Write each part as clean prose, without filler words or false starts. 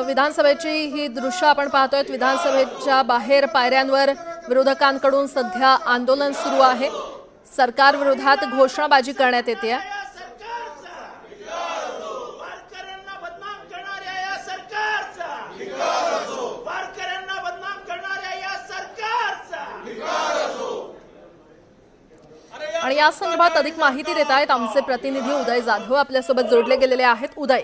विधानसभेची ही दृश्य आपण पाहतोय। विधानसभेच्या बाहेर पायऱ्यांवर विरोधकांकडून सध्या आंदोलन सुरू आहे। सरकार विरोधात घोषणाबाजी करण्यात येते। आणि या संदर्भात अधिक माहिती देत आहेत आमचे प्रतिनिधी उदय जाधव आपल्यासोबत जोडले गेलेले आहेत। उदय,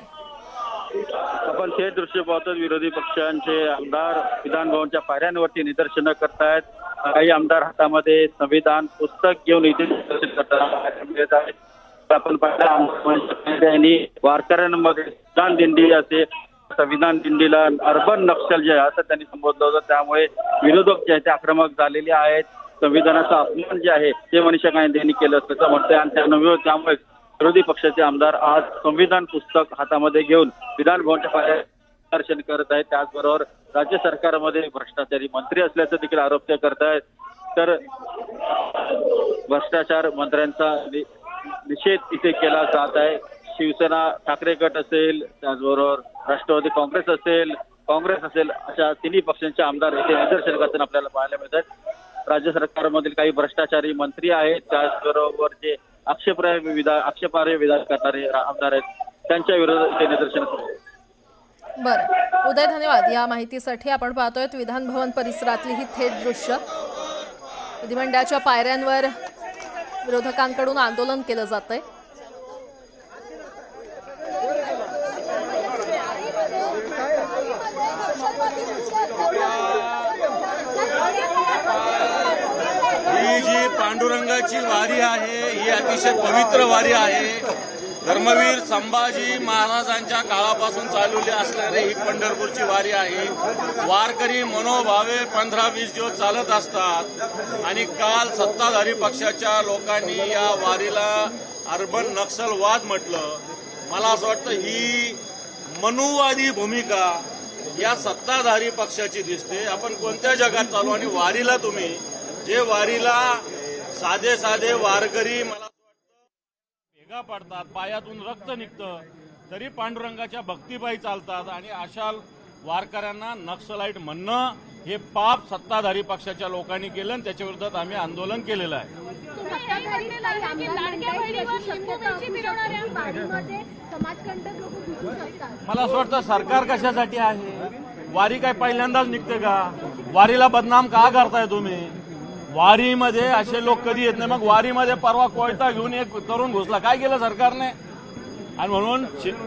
आपण हे दृश्य पाहतो, विरोधी पक्षांचे आमदार विधान भवनच्या पायऱ्यांवरती निदर्शनं करतायत। काही आमदार हातामध्ये संविधान पुस्तक घेऊन इथे निदर्शन करतात। आपण पाहिलं वारकऱ्यांमध्ये संविधान दिंडी असे संविधान दिंडीला अर्बन नक्षल जे आहे असं त्यांनी संबोधलं होतं। त्यामुळे विरोधक जे आहेत ते आक्रमक झालेले आहेत। संविधानाचा अपमान जे आहे ते मनीषा गांधी यांनी केलं असल्याचं म्हणतंय आणि त्यामुळे विरोधी पक्षाचे आमदार आज संविधान पुस्तक हातामध्ये घेऊन विधान भवनच्या पायऱ्या दर्शन करत आहेत। त्याचबरोबर राज्य सरकारमध्ये भ्रष्टाचारी मंत्री असल्याचा देखील आरोप ते करतायत। तर भ्रष्टाचार मंत्र्यांचा निषेध इथे केला जात आहे। शिवसेना ठाकरे गट असेल, त्याचबरोबर राष्ट्रवादी काँग्रेस असेल अशा तिन्ही पक्षांचे आमदार इथे निदर्शन करताना आपल्याला पाहायला मिळतात। राज्य सरकारमधील काही भ्रष्टाचारी मंत्री आहेत, त्याचबरोबर जे आक्षेपार्ह विधान करणारे आमदार आहेत त्यांच्या विरोधात ते निदर्शन करतात। बरं उदय, धन्यवाद या माहितीसाठी। आपण पाहतोय विधान भवन परिसरातली ही थेट दृश्य। विधिमंडळाच्या पायऱ्यांवर विरोधकांकडून आंदोलन केलं जातंय। ही जी पांडुरंगाची वारी आहे ही अतिशय पवित्र वारी आहे। धर्मवीर संभाजी महाराजांच्या काळापासून चालवली असणारी ही पंढरपूरची वारी आहे। वारकरी मनोभावे 15-20 दिवस चालत असतात आणि काल सत्ताधारी पक्षाच्या लोकांनी या वारीला अर्बन नक्षलवाद म्हटलं। मला असं वाटतं ही मनुवादी भूमिका या सत्ताधारी पक्षाची दिसते। आपण कोणत्या जगात चालू आणि वारीला तुम्ही जे वारीला साधे वारकरी मला भेगा पडतात, पायातून रक्त निघतं तरी पांडुरंगाच्या भक्तिपायी चालतात आणि अशा वारकऱ्यांना नक्सलाईट म्हणणं हे पाप सत्ताधारी पक्षाच्या लोकांनी केलं आणि त्याच्या विरोधात आम्ही आंदोलन केलेलं आहे। मला असं वाटतं सरकार कशासाठी आहे? वारी काय पहिल्यांदाच निघते का? वारीला बदनाम का करताय तुम्ही? वारीमध्ये असे लोक कधी येत नाही। मग वारीमध्ये परवा कोयता घेऊन एक तरुण घुसला, काय केलं सरकारने? आणि म्हणून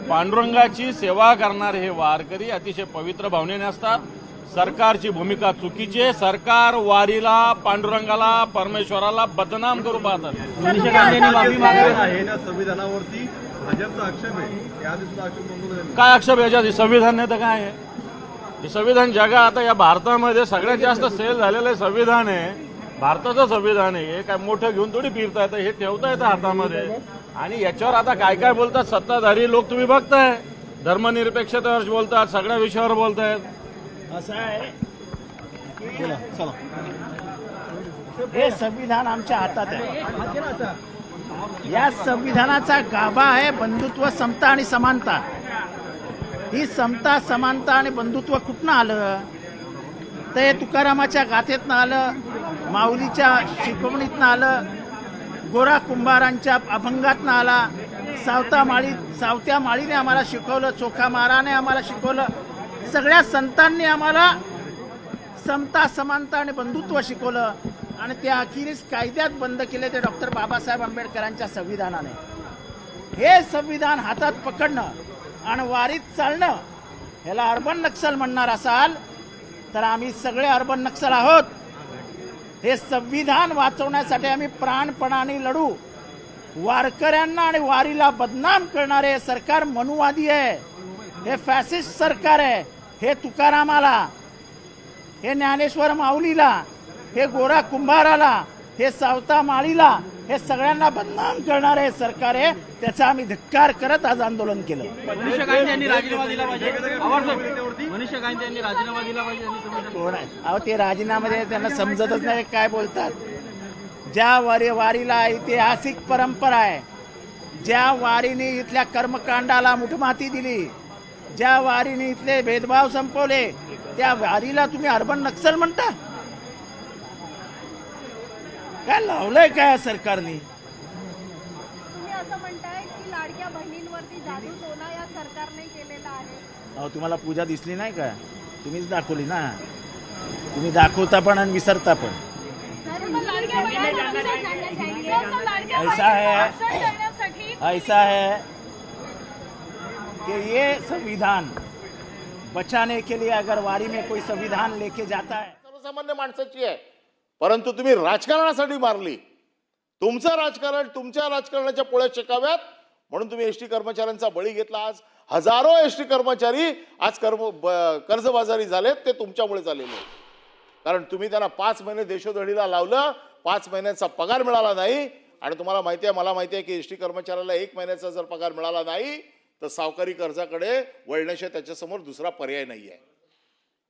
पांडुरंगाची सेवा करणारे हे वारकरी अतिशय पवित्र भावनेने असतात। सरकारची भूमिका चुकीची आहे। सरकार वारीला, पांडुरंगाला, परमेश्वराला बदनाम करू पाहतात। मनीषा गांधी यांनी माफी मागितली आहे ना संविधानावरती, भाजपचा आक्षेप आहे। याआधीच आक्षेप काय आक्षेप याच्यात? संविधान नाही तर काय आहे? हे संविधान जगा आता या भारतामध्ये सगळ्यात जास्त सेल झालेलं संविधान आहे, भारताचं संविधान आहे। हे काय मोठं घेऊन थोडी फिरता येतं, हे ठेवता येतं हातामध्ये। आणि याच्यावर आता काय काय बोलतात सत्ताधारी लोक तुम्ही बघताय, धर्मनिरपेक्षतेवर बोलतात, सगळ्या विषयावर बोलतायत। असं आहे हे संविधान आमच्या हातात आहे। या संविधानाचा गाभा आहे बंधुत्व, समता आणि समानता। ही समता, समानता आणि बंधुत्व कुठनं आलं? तर हे तुकारामाच्या गाथेतनं आलं, माऊलीच्या शिकवणीतनं आलं, गोरा कुंभारांच्या अभंगातनं आला, सावत्या माळीने आम्हाला शिकवलं, चोखा महाराने आम्हाला शिकवलं, सगळ्या संतांनी आम्हाला समता, समानता आणि बंधुत्व शिकवलं आणि ते अखेरीस कायद्यात बंद केले ते डॉक्टर बाबासाहेब आंबेडकरांच्या संविधानाने। हे संविधान हातात पकडणं आणि वारीत चालणं ह्याला अर्बन नक्षल म्हणणार असाल तर आम्ही सगळे अर्बन नक्षल आहोत। हे संविधान वाचवण्यासाठी आम्ही प्राणपणाने लढू। वारकऱ्यांना आणि वारीला बदनाम करणारे सरकार मनुवादी आहे, हे फॅसिस्ट सरकार आहे। हे तुकारामाला, हे ज्ञानेश्वर माऊलीला, हे गोरा कुंभाराला, हे सावता माळीला, हे सगळ्यांना बदनाम करणारे सरकार आहे। त्याचा आम्ही धिक्कार करत आज आंदोलन केलं। मनीषा गांधी यांनी राजीनामा दिला पाहिजे। मनीषा गांधी यांनी राजीनामा दिला पाहिजे। कोण आहे? अहो ते राजीनामध्ये त्यांना समजतच नाही काय बोलतात। ज्या वारीला ऐतिहासिक परंपरा आहे, ज्या वारीने इथल्या कर्मकांडाला मुठमाती दिली, ज्या वारीने इथले भेदभाव संपवले त्या वारीला तुम्ही अर्बन नक्सल म्हणता? काय लावलंय काय या सरकारने? तुम्ही असं म्हणताय की लाडक्या बहिणींवरती जादू टोना या सरकारने केलेला आहे. अहो, तुम्हाला पूजा दिसली नाही का? तुम्हीच दाखवली ना. तुम्ही दाखवता पण आणि विसरता पण. ऐसा है कि ये संविधान बचाने के लिए अगर वारी में कोई संविधान लेके जाता है, सर्वसामान्य माणसाची आहे, परंतु तुम्ही राजकारणासाठी मारली. तुमचं राजकारण तुमच्या राजकारणाच्या पोळ्या शेकाव्यात म्हणून तुम्ही एसटी कर्मचाऱ्यांचा बळी घेतला. आज हजारो एसटी कर्मचारी आज कर्जबाजारी झालेत. ते तुमच्यामुळे झालेले, कारण तुम्ही त्यांना 5 महिने देशोधडीला लावलं, 5 महिन्याचा पगार मिळाला नाही. आणि तुम्हाला माहिती आहे, मला माहिती आहे की एसटी कर्मचाऱ्याला 1 महिन्याचा जर पगार मिळाला नाही तर सावकारी कर्जाकडे वळण्याशिवाय त्याच्यासमोर दुसरा पर्याय नाही आहे.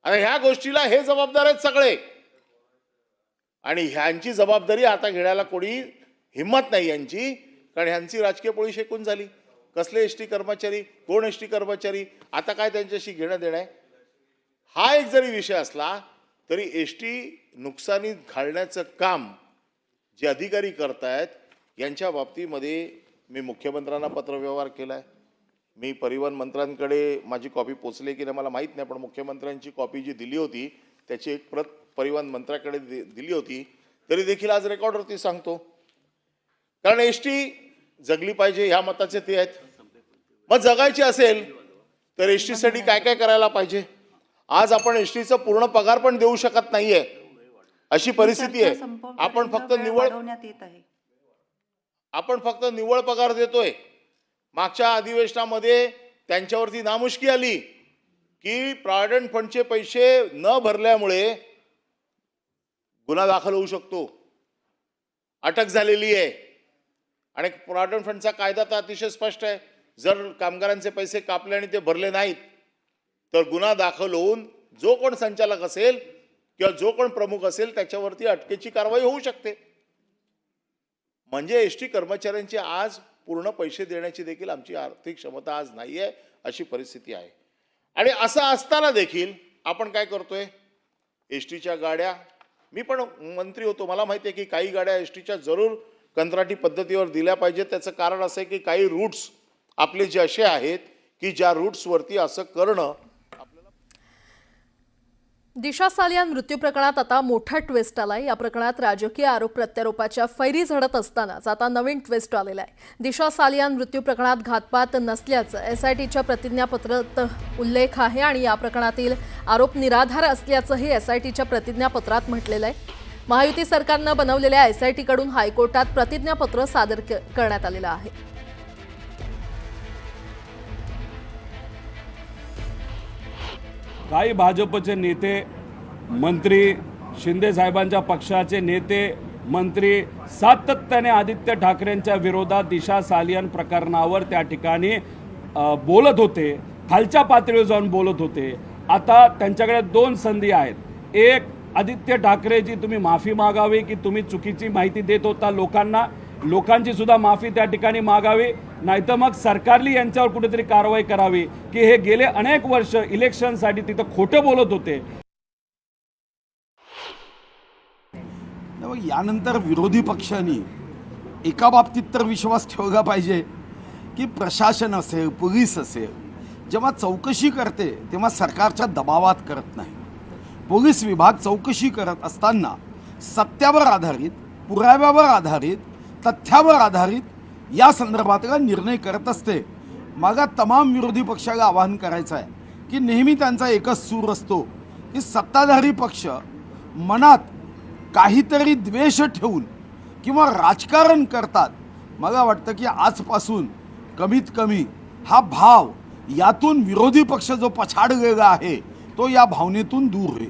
आता ह्या गोष्टीला हे जबाबदार आहेत सगळे, आणि ह्यांची जबाबदारी आता घेण्याला कोणी हिंमत नाही यांची, कारण ह्यांची राजकीय पोळी शेकून झाली. कसले एसटी कर्मचारी, कोण एसटी कर्मचारी, आता काय त्यांच्याशी घेणं देणं आहे? हा एक जरी विषय असला तरी एसटी नुकसानीत घालण्याचं काम जे अधिकारी करतायत यांच्या बाबतीमध्ये मी मुख्यमंत्र्यांना पत्रव्यवहार केलाय. मी परिवहन मंत्र्यांकडे माझी कॉपी पोचली की नाही मला माहीत नाही, पण मुख्यमंत्र्यांची कॉपी जी दिली होती त्याची एक प्रत परिवहन मंत्र्याकडे दिली होती. तरी देखील आज रेकॉर्डवरती सांगतो, कारण एसटी जगली पाहिजे ह्या मताचे ते आहेत. मग जगायची असेल तर एसटीसाठी काय काय करायला पाहिजे? आज आपण एसटीचा पूर्ण पगार पण देऊ शकत नाहीये, अशी परिस्थिती आहे. आपण फक्त निव्वळ पगार देतोय. मागच्या अधिवेशनामध्ये त्यांच्यावरती नामुष्की आली की प्रॉव्हिडंट फंडचे पैसे न भरल्यामुळे गुन्हा दाखल होऊ शकतो, अटक झालेली आहे. आणि प्रॉव्हिडंट फंडचा कायदा तर अतिशय स्पष्ट आहे, जर कामगारांचे पैसे कापले आणि ते भरले नाहीत तर गुन्हा दाखल होऊन जो कोण संचालक असेल किंवा जो कोण प्रमुख असेल त्याच्यावरती अटकेची कारवाई होऊ शकते. म्हणजे एसटी कर्मचाऱ्यांची आज पूर्ण पैसे देण्याची देखील आमची आर्थिक क्षमता आज नाही आहे, अशी परिस्थिती आहे. आणि असं असताना देखील आपण काय करतोय? एसटीच्या गाड्या, मी पण मंत्री होतो, मला माहिती आहे की काही गाड्या एसटीच्या जरूर कंत्राटी पद्धतीवर दिल्या पाहिजेत. त्याचं कारण असं आहे की काही रूट्स आपले जे असे आहेत की ज्या रूट्सवरती असं करणं. दिशा सालियान मृत्यू प्रकरणात आता मोठा ट्विस्ट आलाय. या प्रकरणात राजकीय आरोप प्रत्यारोपाच्या फैरी झडत असतानाच आता नवीन ट्विस्ट आलेला आहे. दिशा सालियान मृत्यू प्रकरणात घातपात नसल्याचं एसआयटीच्या प्रतिज्ञापत्रात उल्लेख आहे आणि या प्रकरणातील आरोप निराधार असल्याचंही एसआयटीच्या प्रतिज्ञापत्रात म्हटलेलं आहे. महायुती सरकारनं बनवलेल्या एसआयटीकडून हायकोर्टात प्रतिज्ञापत्र सादर करण्यात आलेलं आहे. काही भाजपचे नेते मंत्री, शिंदे साहेबांच्या पक्षाचे नेते मंत्री सातत्याने आदित्य ठाकरेंच्या विरोधात दिशा सालियान प्रकरणावर त्या ठिकाणी बोलत होते, खालच्या पातळीवर जाऊन बोलत होते. आता त्यांच्याकडे 2 संधी आहेत. एक, आदित्य ठाकरेजी तुम्ही माफी मागावी की तुम्ही चुकीची माहिती देत होता लोकांना, लोकांची सुद्धा माफी त्या ठिकाणी मागावी, नाहीतर मग सरकारने यांच्यावर कुठेतरी कारवाई करावी की हे गेले अनेक वर्ष इलेक्शनसाठी तिथं खोटं बोलत होते. यानंतर विरोधी पक्षांनी एका बाबतीत तर विश्वास ठेवला पाहिजे की प्रशासन असेल, पोलीस असेल, जेव्हा चौकशी करते तेव्हा सरकारच्या दबावात करत नाही. पोलीस विभाग चौकशी करत असताना सत्यावर आधारित, पुराव्यावर आधारित, तथ्यावर आधारित या संदर्भातला निर्णय करत असते. मला तमाम विरोधी पक्षाला आवाहन करायचं आहे की नेहमी त्यांचा एकच सूर असतो की सत्ताधारी पक्ष मनात काहीतरी द्वेष ठेवून किंवा राजकारण करतात. मला वाटतं की आजपासून कमीत कमी हा भाव यातून विरोधी पक्ष जो पछाडलेला आहे तो या भावनेतून दूर होईल.